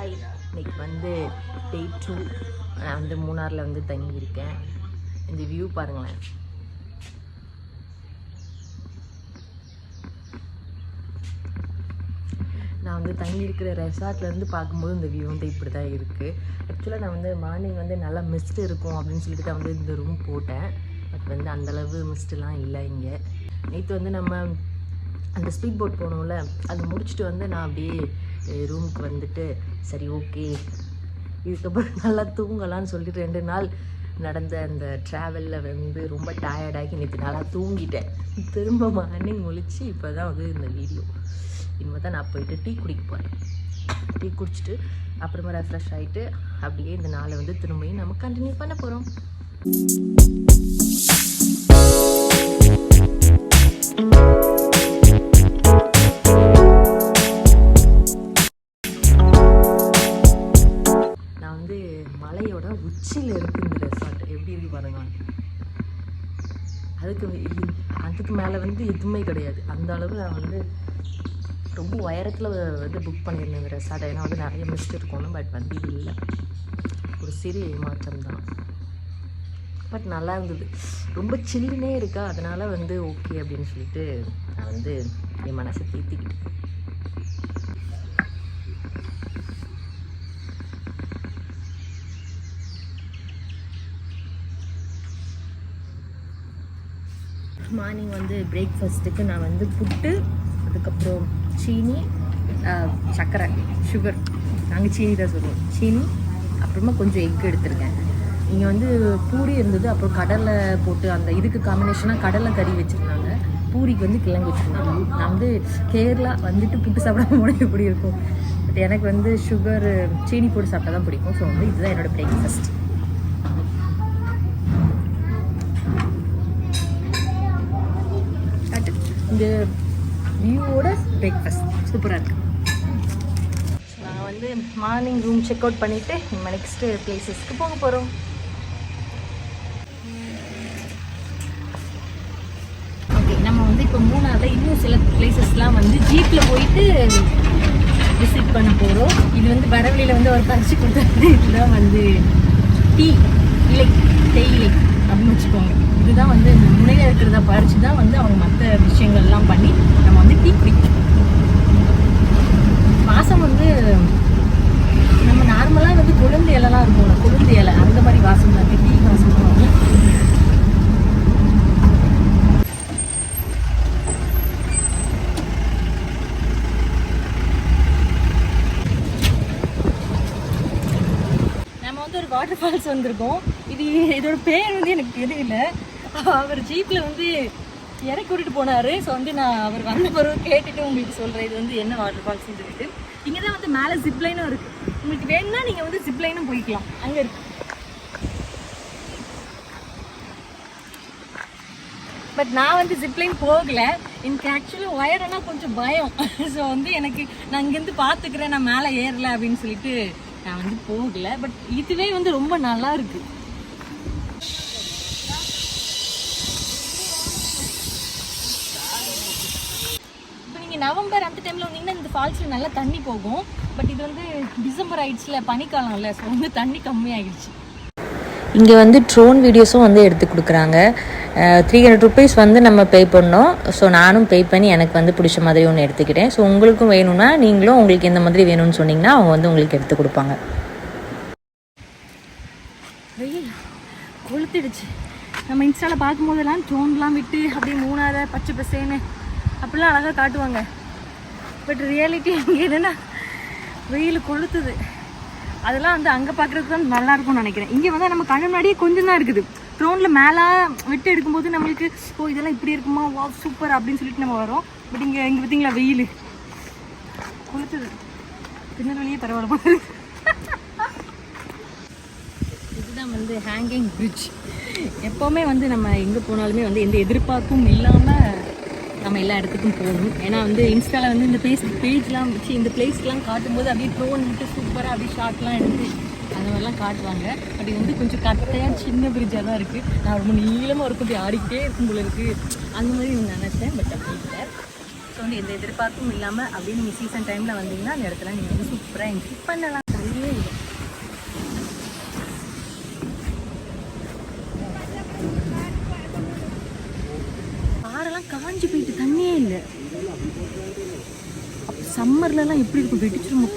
Hi, இன்னைக்கு வந்து டே 2. நான் வந்து மூணாரில் வந்து தங்கியிருக்கேன். இந்த வியூ பாருங்களேன். நான் வந்து தங்கியிருக்கிற ரெசார்ட்லேருந்து பார்க்கும்போது இந்த வியூ வந்து இப்படி தான் இருக்குது. ஆக்சுவலாக நான் வந்து மார்னிங் வந்து நல்லா மிஸ்ட் இருக்கும் அப்படின்னு சொல்லிட்டு தான் வந்து இந்த ரூம் போட்டேன். பட் வந்து அந்தளவு மிஸ்ட்லாம் இல்லை இங்கே. நேற்று வந்து நம்ம அந்த ஸ்பீட் போட் போனோம்ல, அது முடிச்சுட்டு வந்து நான் அப்படியே ரூமுக்கு வந்துட்டு சரி ஓகே இதுக்கப்புறம் நல்லா தூங்கலான்னு சொல்லிட்டு 2 நாள் நடந்த அந்த ட்ராவலில் வந்து ரொம்ப டயர்டாகி நேற்று நல்லா தூங்கிட்டேன். திரும்ப மார்னிங் முழிச்சு இப்போ தான் வந்து இந்த வீடியோ. இனிமேல் தான் நான் போயிட்டு டீ குடிக்க போகிறேன். டீ குடிச்சிட்டு அப்புறமா ரெஃப்ரெஷ் ஆகிட்டு அப்படியே இந்த நாளை வந்து திரும்பியும் நம்ம கண்டினியூ பண்ண போகிறோம். மலையோட உச்சியில் இருக்குது இந்த ரெசார்ட். எப்படி இருக்கு பாருங்க. அதுக்கு மேலே வந்து எதுவுமே கிடையாது. அந்த அளவு நான் வந்து ரொம்ப உயரத்தில் வந்து புக் பண்ணியிருந்தேன் இந்த ரெசார்ட்டை. ஏன்னா வந்து நிறைய மிஸ்ட் இருக்கணும். பட் வந்து இது இல்லை, ஒரு சிறிய ஏமாற்றம் தான். பட் நல்லா இருந்தது. ரொம்ப சில்லுனே இருக்கா, அதனால் வந்து ஓகே அப்படின்னு சொல்லிட்டு நான் வந்து என் மனசை தேத்திக்கிட்டேன். மார்னிங் வந்து பிரேக்ஃபாஸ்ட்டுக்கு நான் வந்து புட்டு, அதுக்கப்புறம் சீனி, சர்க்கரை, சுகர், நாங்கள் சீனி தான் சொல்லுவோம், சீனி, அப்புறமா கொஞ்சம் எக் எடுத்துருக்கேன். இங்கே வந்து பூரி இருந்தது, அப்புறம் கடலை போட்டு அந்த இதுக்கு காம்பினேஷனாக கடலை கறி வச்சுருந்தாங்க. பூரிக்கு வந்து கிழங்கு வச்சுருந்தாங்க. நான் வந்து கேரளா வந்துட்டு புட்டு சாப்பிடாம போனால் எப்படி இருக்கும். பட் எனக்கு வந்து சுகர் சீனி போட்டு சாப்பிட்டா தான் பிடிக்கும். ஸோ வந்து இதுதான் என்னோடய பிரேக்ஃபாஸ்ட். இந்த வியூவோட பிரேக்ஃபாஸ்ட் சூப்பராக இருக்குது. நான் வந்து மார்னிங் ரூம் செக் அவுட் பண்ணிவிட்டு நம்ம நெக்ஸ்ட்டு பிளேசஸ்க்கு போக போகிறோம். ஓகே, நம்ம வந்து இப்போ மூணாரில் இன்னும் சில பிளேசஸ்லாம் வந்து ஜீப்பில் போயிட்டு விசிட் பண்ண போகிறோம். இது வந்து வரவழியில் வந்து ஒரு பறிச்சு கொடுத்தாரு. இதுதான் வந்து டீ இலை, தேயிலை அப்படின்னு வச்சுக்கோங்க. இதுதான் வந்து முனையில் இருக்கிறத பறித்து தான் வந்து அவங்க மற்ற விஷயங்கள்லாம் பண்ணி நம்ம வந்து டீ குடிக்கணும். வாசம் வந்து நம்ம நார்மலாக வந்து கொழுந்து இலைலாம் இருக்கும், கொழுந்து இலை அந்த மாதிரி வாசம் தான் டீ வாசம் தான். நம்ம வந்து ஒரு வாட்டர் ஃபால்ஸ் வந்திருக்கோம். இதோட பேர் வந்து எனக்கு தெரியல. அவர் ஜீப்பில் வந்து இறக்கி விட்டுட்டு போனார். ஸோ வந்து நான் அவர் வந்த பிறகு கேட்டுட்டு உங்களுக்கு சொல்கிறேன் இது வந்து என்ன வாட்டர் ஃபால்ஸ்ன்னு சொல்லிட்டு. இங்கே தான் வந்து மேலே ஜிப்லைனும் இருக்குது. உங்களுக்கு வேணும்னா நீங்கள் வந்து ஜிப்லைனும் போய்க்கலாம், அங்கே இருக்கு. பட் நான் வந்து ஜிப்லைன் போகலை. எனக்கு ஆக்சுவலி ஒயர்னா கொஞ்சம் பயம். ஸோ வந்து எனக்கு நான் இங்கேருந்து பார்த்துக்கிறேன், நான் மேலே ஏறலை அப்படின்னு சொல்லிட்டு நான் வந்து போகலை. பட் இதுவே வந்து ரொம்ப நல்லா இருக்குது. நவம்பர் அந்த டைமில் வந்தீங்கன்னா இந்த ஃபால்ஸில் நல்லா தண்ணி போகும். பட் இது வந்து டிசம்பர் ஆயிடுச்சுல, பனிக்காலம் இல்லை. ஸோ வந்து தண்ணி கம்மியாகிடுச்சு. இங்கே வந்து ட்ரோன் வீடியோஸும் வந்து எடுத்து கொடுக்குறாங்க. 300 rupees வந்து நம்ம பே பண்ணோம். ஸோ நானும் பே பண்ணி எனக்கு வந்து பிடிச்ச மாதிரி ஒன்று எடுத்துக்கிட்டேன். ஸோ உங்களுக்கும் வேணும்னா நீங்களும் உங்களுக்கு எந்த மாதிரி வேணும்னு சொன்னீங்கன்னா அவங்க வந்து உங்களுக்கு எடுத்து கொடுப்பாங்க. வெயில் கொளுத்திடுச்சு. நம்ம இன்ஸ்டாவில் பார்க்கும்போதெல்லாம் ட்ரோன்லாம் விட்டு அப்படியே மூணாரை பச்சை பசேன்னு அப்படிலாம் அழகாக காட்டுவாங்க. பட் ரியாலிட்டி இங்கே என்னென்னா வெயில் கொளுத்துது. அதெல்லாம் வந்து அங்கே பார்க்குறதுக்கு தான் நல்லாயிருக்கும்னு நினைக்கிறேன். இங்கே வந்து நம்ம கண்ணு முன்னாடியே கொஞ்சம் தான் இருக்குது. ட்ரோனில் மேலே விட்டு எடுக்கும்போது நம்மளுக்கு ஓ இதெல்லாம் இப்படி இருக்குமா, வா சூப்பர் அப்படின்னு சொல்லிட்டு நம்ம வரோம். பட் இங்கே பார்த்தீங்களா வெயில் கொளுத்துது. திருநெல்வேலியே பரவாயில்ல. இதுதான் வந்து ஹேங்கிங் பிரிட்ஜ். எப்போவுமே வந்து நம்ம எங்கே போனாலுமே வந்து எந்த எதிர்பார்ப்பும் இல்லாமல் நம்ம எல்லா இடத்துக்கும் போகணும். ஏன்னா வந்து இன்ஸ்டாவில் வந்து இந்த பேஜ்லாம் வச்சு இந்த பிளேஸ்லாம் காட்டும்போது அப்படியே ட்ரோன் விட்டு சூப்பராக அப்படியே ஷார்ட்லாம் எடுத்து அந்த மாதிரிலாம் காட்டுவாங்க. பட் இது வந்து கொஞ்சம் கட்டையாக சின்ன பிரிட்ஜாக தான் இருக்குது. நான் ரொம்ப நீளமாக இருக்கும், அப்படி ஆடிக்கிட்டே இருக்கும் போல இருக்குது அந்த மாதிரி நினச்சேன். பட் அப்படி இல்லை. ஸோ வந்து எந்த எதிர்பார்ப்பும் இல்லாமல் அப்படியே நீங்கள் சீசன் டைமில் வந்தீங்கன்னா அந்த இடத்துல நீங்கள் வந்து சூப்பராக என்ஜாய் பண்ணலாம். தண்ணியே இல்லை. ஆறெல்லாம் காஞ்சி போயிட்டு தண்ணியே இல்லை. சம்மர்லலாம் எப்படி இருக்கும், வெடிச்சிருமோ.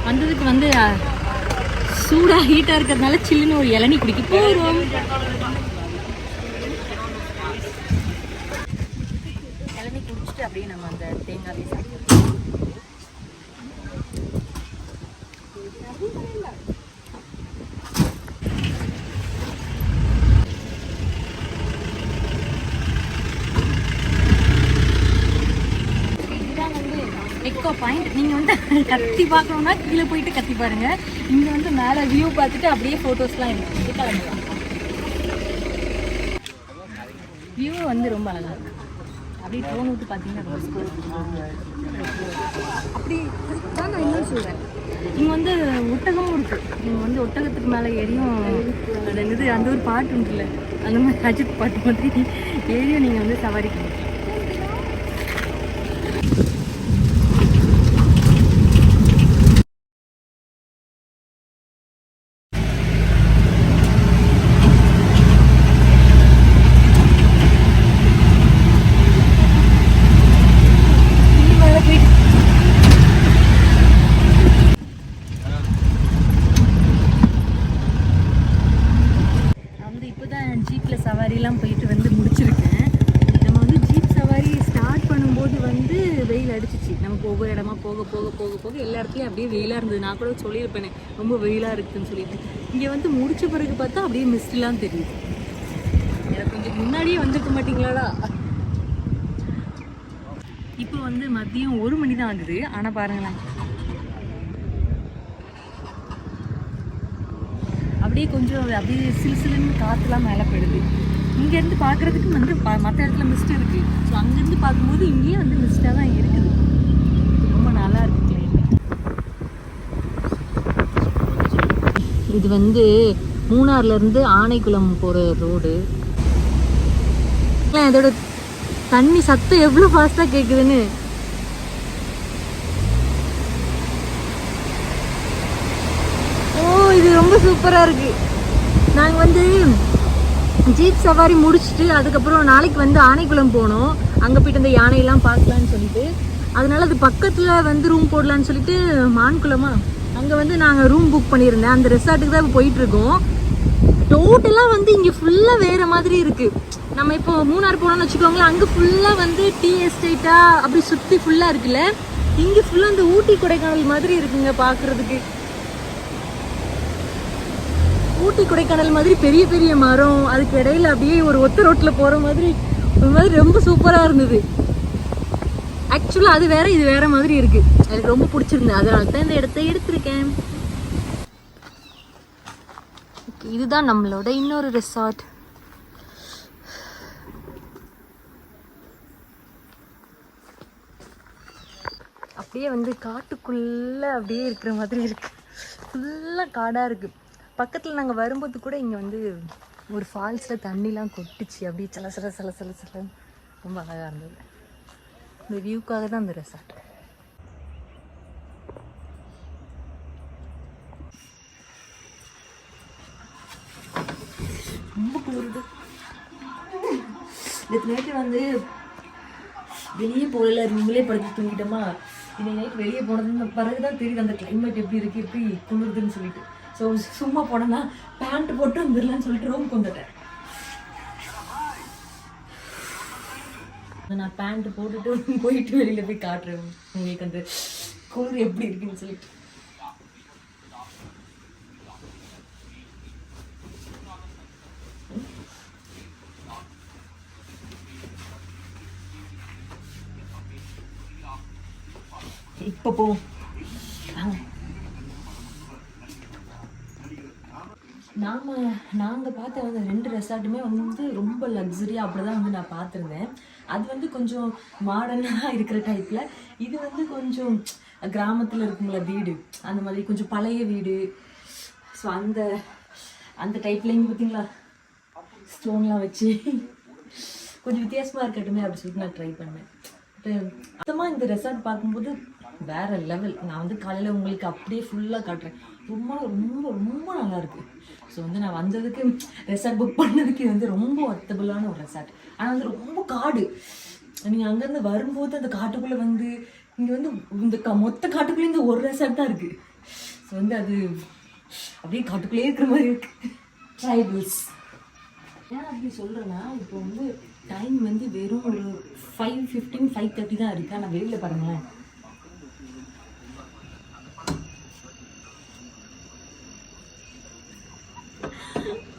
வந்ததுக்கு வந்து சூடாக ஹீட்டாக இருக்கிறதுனால சில்லுன்னு ஒரு இளநீ குடிக்க போகிறோம். இளநீ குடிச்சிட்டு அப்படியே நம்ம அந்த தேங்காய் சாப்பிடுவோம். Echo point. நீங்கள் வந்து கத்தி பார்க்கணுன்னா கீழே போயிட்டு கத்தி பாருங்க. இங்கே வந்து மேலே வியூ பார்த்துட்டு அப்படியே ஃபோட்டோஸ்லாம் இருக்கு. கிளம்பலாம். வியூ வந்து ரொம்ப அழகாக இருக்கு. அப்படியே ட்ரோன் விட்டு பார்த்தீங்கன்னா ரொம்ப அப்படி தான் நான் இன்னும் சொல்கிறேன். இங்கே வந்து ஒட்டகமும் இருக்குது. இங்கே வந்து ஒட்டகத்துக்கு மேலே ஏறியும் இது அந்த ஒரு பாட்டு உண்டுல்ல, அந்த மாதிரி அஜித் பாட்டு மாதிரி ஏறியும் நீங்கள் வந்து சவாரி பண்ணி. ஜீப்பில் சவாரிலாம் போயிட்டு வந்து முடிச்சிருக்கேன். நம்ம வந்து ஜீப் சவாரி ஸ்டார்ட் பண்ணும்போது வந்து வெயில் அடிச்சிச்சு. நமக்கு ஒவ்வொரு இடமா போக போக போக போக எல்லா இடத்துலையும் அப்படியே வெயிலாக இருந்தது. நான் கூட சொல்லியிருப்பேனே ரொம்ப வெயிலாக இருக்குதுன்னு சொல்லிட்டு. இங்கே வந்து முடிச்ச பிறகு பார்த்தா அப்படியே மிஸ்ட்லாம் தெரியுது. எனக்கு கொஞ்சம் முன்னாடியே வந்துருக்க மாட்டீங்களாடா. இப்போ வந்து மதியம் 1 மணி தான் ஆகுது. ஆனால் பாருங்களேன், அப்படியே கொஞ்சம் அப்படியே சிலுசிலுன்னு காற்றுலாம் மேலே போயிடுது. இங்கேருந்து பார்க்குறதுக்கு வந்து மற்ற இடத்துல மிஸ்ட் இருக்குது. ஸோ அங்கேருந்து பார்க்கும்போது இங்கேயும் வந்து மிஸ்டாக தான் இருக்குது. ரொம்ப நல்லா இருக்குது கிளைமேட். இது வந்து மூணார்லேருந்து ஆனைக்குளம் போகிற ரோடு. இதோட தண்ணி சத்தம் எவ்வளோ ஃபாஸ்ட்டாக கேட்குதுன்னு. இது ரொம்ப சூப்பராக இருக்குது. நாங்கள் வந்து ஜீப் சவாரி முடிச்சுட்டு அதுக்கப்புறம் நாளைக்கு வந்து ஆனைக்குளம் போனோம். அங்கே போய்ட்டு அந்த யானையெல்லாம் பார்க்கலான்னு சொல்லிட்டு, அதனால அது பக்கத்தில் வந்து ரூம் போடலான்னு சொல்லிட்டு மான்குளமா அங்கே வந்து நாங்கள் ரூம் புக் பண்ணியிருந்தேன். அந்த ரெசார்ட்டுக்கு தான் இப்போ போயிட்டுருக்கோம். டோட்டலாக வந்து இங்கே ஃபுல்லாக வேறு மாதிரி இருக்குது. நம்ம இப்போ மூணார் போனோம்னு வச்சுக்கோங்களேன், அங்கே ஃபுல்லாக வந்து டீ எஸ்டேட்டாக அப்படி சுற்றி ஃபுல்லாக இருக்குல்ல. இங்கே ஃபுல்லாக அந்த ஊட்டி கொடைக்கானல் மாதிரி இருக்குங்க பார்க்குறதுக்கு. ஊட்டி கொடைக்கானல் மாதிரி பெரிய பெரிய மரம், அதுக்கு இடையில அப்படியே ஒரு ஒத்த ரோட்டில் போகிற மாதிரி ஒரு மாதிரி ரொம்ப சூப்பராக இருந்தது. ஆக்சுவலாக அது வேற இது வேற மாதிரி இருக்கு. எனக்கு ரொம்ப பிடிச்சிருந்தது. அதனால தான் இந்த இடத்த எடுத்திருக்கேன். ஓகே, இதுதான் நம்மளோட இன்னொரு ரெசார்ட். அப்படியே வந்து காட்டுக்குள்ளே அப்படியே இருக்கிற மாதிரி இருக்கு. ஃபுல்லாக காடாக இருக்குது. பக்கத்தில் நாங்கள் வரும்போது கூட இங்கே வந்து ஒரு ஃபால்ஸில் தண்ணிலாம் கொட்டுச்சு. அப்படியே சல சல சல சல சலன்னு ரொம்ப அழகாக இருந்தது. இந்த வியூக்காக தான் அந்த ரெசார்ட். ரொம்ப குளிருது. நேற்று நைட்டு வந்து வெளியே போகல, ரூம்லேயே படுத்து தூங்கிட்டோமா. இன்னைக்கு நைட் வெளியே போனதுன்னு பிறகு தான் தெரியுது அந்த கிளைமேட் எப்படி குளிருதுன்னு சொல்லிட்டு. ஸோ சும்மா போனேன்னா பேண்ட் போட்டு வந்துடலான்னு சொல்லிட்டு ரூமுக்கு வந்துட்டேன். நான் பேண்ட் போட்டுட்டு போயிட்டு வெளியில் போய் காட்டுறேன் உங்களுக்கு அந்த குளிர் எப்படி இருக்குன்னு சொல்லிட்டு. இப்போ போவோம். நாங்கள் பார்த்த வந்து 2 ரெசார்ட்டுமே வந்து ரொம்ப லக்ஸரியாக அப்படி தான் வந்து நான் பார்த்துருந்தேன். அது வந்து கொஞ்சம் மாடர்னாக இருக்கிற டைப்பில், இது வந்து கொஞ்சம் கிராமத்தில் இருக்குங்களா வீடு, அந்த மாதிரி கொஞ்சம் பழைய வீடு. ஸோ அந்த டைப்பில் இங்கே பார்த்தீங்களா ஸ்டோன்லாம் வச்சு கொஞ்சம் வித்தியாசமாக இருக்கட்டுமே அப்படி சொல்லிட்டு நான் ட்ரை பண்ணேன். மொத்தமாக இந்த ரெசார்ட் பார்க்கும்போது வேற லெவல். நான் வந்து காலையில் உங்களுக்கு அப்படியே ஃபுல்லாக காட்டுறேன். ரொம்ப ரொம்ப ரொம்ப நல்லா இருக்கு. ஸோ வந்து நான் வந்ததுக்கு ரெசார்ட் புக் பண்ணதுக்கு வந்து ரொம்ப ஒர்த்தபுளான ஒரு ரெசார்ட். ஆனால் வந்து ரொம்ப காடு. நீங்கள் அங்கேருந்து வரும்போது அந்த காட்டுக்குள்ளே வந்து இங்கே வந்து இந்த மொத்த காட்டுக்குள்ளே இந்த ஒரு ரெசார்ட் தான் இருக்குது. ஸோ வந்து அது அப்படியே காட்டுக்குள்ளே இருக்கிற மாதிரி இருக்கு. ட்ரைபிள்ஸ் ஏன் அப்படி சொல்கிறேன்னா, இப்போ வந்து டைம் வந்து வெறும் ஒரு 5:15 5:30 தான் இருக்குது. ஆனால் வெளியில் பாருங்களேன்,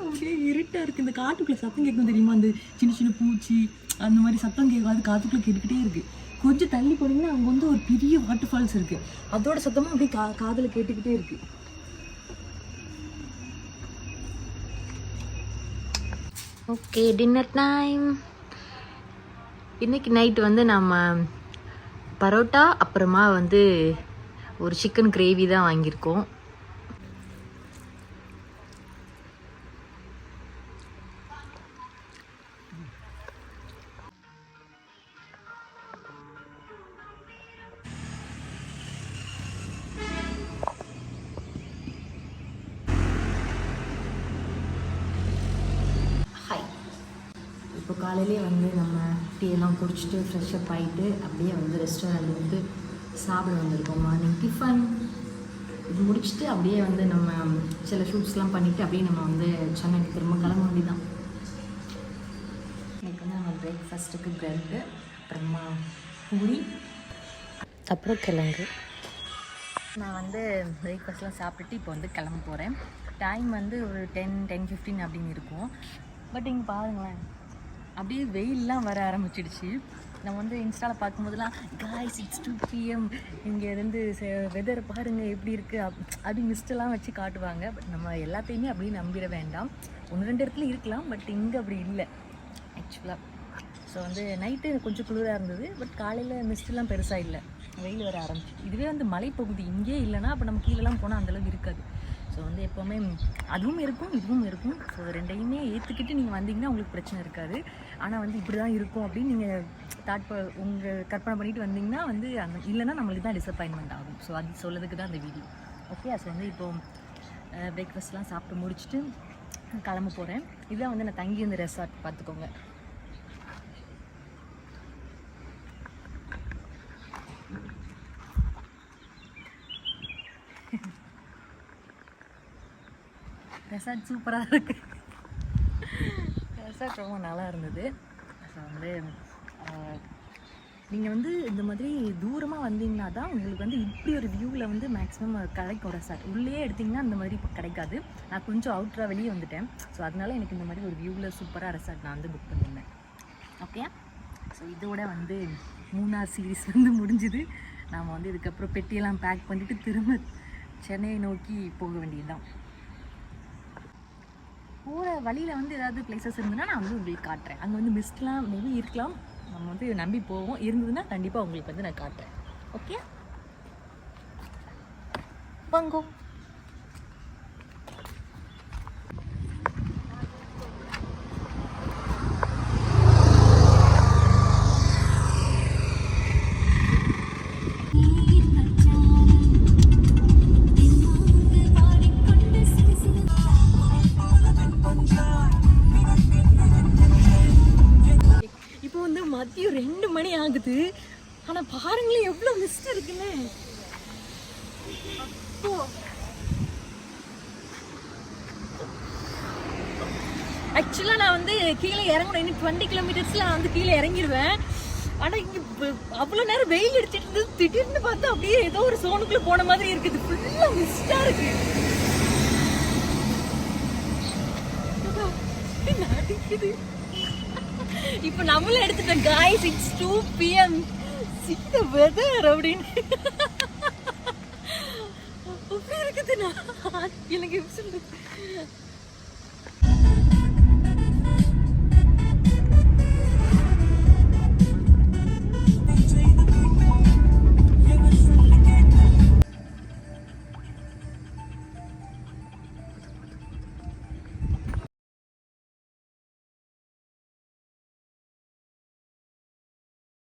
அப்படியே இருட்டாக இருக்குது. இந்த காட்டுக்குள்ளே சத்தம் கேட்கும் தெரியுமா? அந்த சின்ன சின்ன பூச்சி அந்த மாதிரி சத்தம் கேட்கும். அது காட்டுக்குள்ளே கேட்டுக்கிட்டே இருக்குது. கொஞ்சம் தள்ளி போனீங்கன்னா அங்கே வந்து ஒரு பெரிய வாட்டர் ஃபால்ஸ் இருக்குது. அதோட சத்தமும் அப்படியே காதில் கேட்டுக்கிட்டே இருக்குது. Okay, dinner time. இன்றைக்கி நைட்டு வந்து நம்ம பரோட்டா அப்புறமா வந்து ஒரு சிக்கன் கிரேவி தான் வாங்கியிருக்கோம். இப்போ காலையிலே வந்து நம்ம டீயெல்லாம் குடிச்சிட்டு ஃப்ரெஷ்அப் ஆகிட்டு அப்படியே வந்து ரெஸ்டாரண்ட் வந்து சாப்பிட வந்திருக்கோம். மார்னிங் டிஃபன் இது முடிச்சுட்டு அப்படியே வந்து நம்ம சில ஷூட்ஸ்லாம் பண்ணிவிட்டு அப்படியே நம்ம வந்து சென்னைக்கு திரும்ப கிளம்ப வேண்டியதான். இன்னைக்கு வந்து நம்ம பிரேக்ஃபாஸ்ட்டுக்கு ப்ரெட்டு, அப்புறமா பூரி, அப்புறம் கிழங்கு. நான் வந்து பிரேக்ஃபாஸ்ட்லாம் சாப்பிட்டுட்டு இப்போ வந்து கிளம்ப போகிறேன். டைம் வந்து ஒரு 10:15 அப்படின்னு இருக்கும். பட் இங்கே பாருங்களேன், அப்படியே வெயிலெலாம் வர ஆரம்பிச்சிடுச்சு. நம்ம வந்து இன்ஸ்டாவில் பார்க்கும்போதெல்லாம் காய்ஸ் இட்ஸ் 2 PM இங்கே இருந்து வெதர் பாருங்கள் எப்படி இருக்குது அப்படி மிஸ்டெல்லாம் வச்சு காட்டுவாங்க. பட் நம்ம எல்லாத்தையுமே அப்படியே நம்பிட வேண்டாம். 1-2 இடத்துல இருக்கலாம், பட் இங்கே அப்படி இல்லை ஆக்சுவலாக. ஸோ வந்து நைட்டு கொஞ்சம் குளிராக இருந்தது. பட் காலையில் மிஸ்டெல்லாம் பெருசாக இல்லை, வெயில் வர ஆரம்பிச்சு. இதுவே வந்து மலைப்பகுதி இங்கே இல்லைன்னா அப்போ நம்ம கீழெல்லாம் போனால் அந்தளவுக்கு இருக்காது. ஸோ வந்து எப்போவுமே அதுவும் இருக்கும் இதுவும் இருக்கும். ஸோ ரெண்டையுமே ஏற்றுக்கிட்டு நீங்கள் வந்தீங்கன்னா உங்களுக்கு பிரச்சனை இருக்காது. ஆனால் வந்து இப்படி தான் இருக்கும் அப்படின்னு நீங்கள் உங்கள் கற்பனை பண்ணிட்டு வந்தீங்கன்னா வந்து அந்த இல்லைன்னா நம்மளுக்கு தான் டிசப்பாயின்மெண்ட் ஆகும். ஸோ அது சொல்லதுக்கு தான் அந்த வீடியோ. ஓகே, ஸோ வந்து இப்போது பிரேக்ஃபாஸ்ட்லாம் சாப்பிட்டு முடிச்சுட்டு கிளம்ப போகிறேன். இதுதான் வந்து நான் தங்கி இந்த ரெசார்ட் பார்த்துக்கோங்க. ரெசார்ட் சூப்பராக இருக்குது. ரெசார்ட் ரொம்ப நல்லா இருந்தது. ஸோ வந்து நீங்கள் வந்து இந்த மாதிரி தூரமாக வந்தீங்கன்னா தான் உங்களுக்கு வந்து இப்படி ஒரு வியூவில் வந்து மேக்ஸிமம் கிடைக்கும். ரெசார்ட் உள்ளே எடுத்திங்கன்னா அந்த மாதிரி கிடைக்காது. நான் கொஞ்சம் அவுட்டராக வெளியே வந்துட்டேன். ஸோ அதனால எனக்கு இந்த மாதிரி ஒரு வியூவில் சூப்பராக ரெசார்ட் நான் வந்து புக் பண்ணியிருந்தேன். ஓகே, ஸோ இதோட வந்து 3ஆவது சீரீஸ் வந்து முடிஞ்சுது. நாம் வந்து இதுக்கப்புறம் பெட்டியெல்லாம் பேக் பண்ணிவிட்டு திரும்ப சென்னையை நோக்கி போக வேண்டியதுதான். போகிற வழியில் வந்து ஏதாவது பிளேசஸ் இருந்ததுன்னா நான் வந்து உங்களுக்கு காட்டுறேன். அங்கே வந்து மிஸ்ட்லாம் மேபி இருக்கலாம், நம்ம வந்து நம்பி போவோம். இருந்ததுன்னா கண்டிப்பாக உங்களுக்கு வந்து நான் காட்டுறேன். ஓகே, வாங்கோ. மதியம் 2 மணி ஆகுது. ஆனால் பாருங்களேன் எவ்வளோ மிஸ்ட் இருக்குன்னு. அப்போ ஆக்சுவலாக நான் வந்து கீழே இறங்கணும். இன்னும் 20 கிலோமீட்டர்ஸில் நான் வந்து கீழே இறங்கிடுவேன். ஆனால் இங்கே அவ்வளோ நேரம் வெயில் அடிச்சிட்டு இருந்தது. திடீர்னு பார்த்தா அப்படியே ஏதோ ஒரு சோனுக்குள்ளே போன மாதிரி இருக்குது. ஃபுல்லாக மிஸ்டாக இருக்கு. நடிக்குது. இப்போ நம்மளும் எடுத்துட்டோம் guys, it's 2 PM, see the weather அப்படின்னு. அப்படி இருக்குதுண்ணா எனக்கு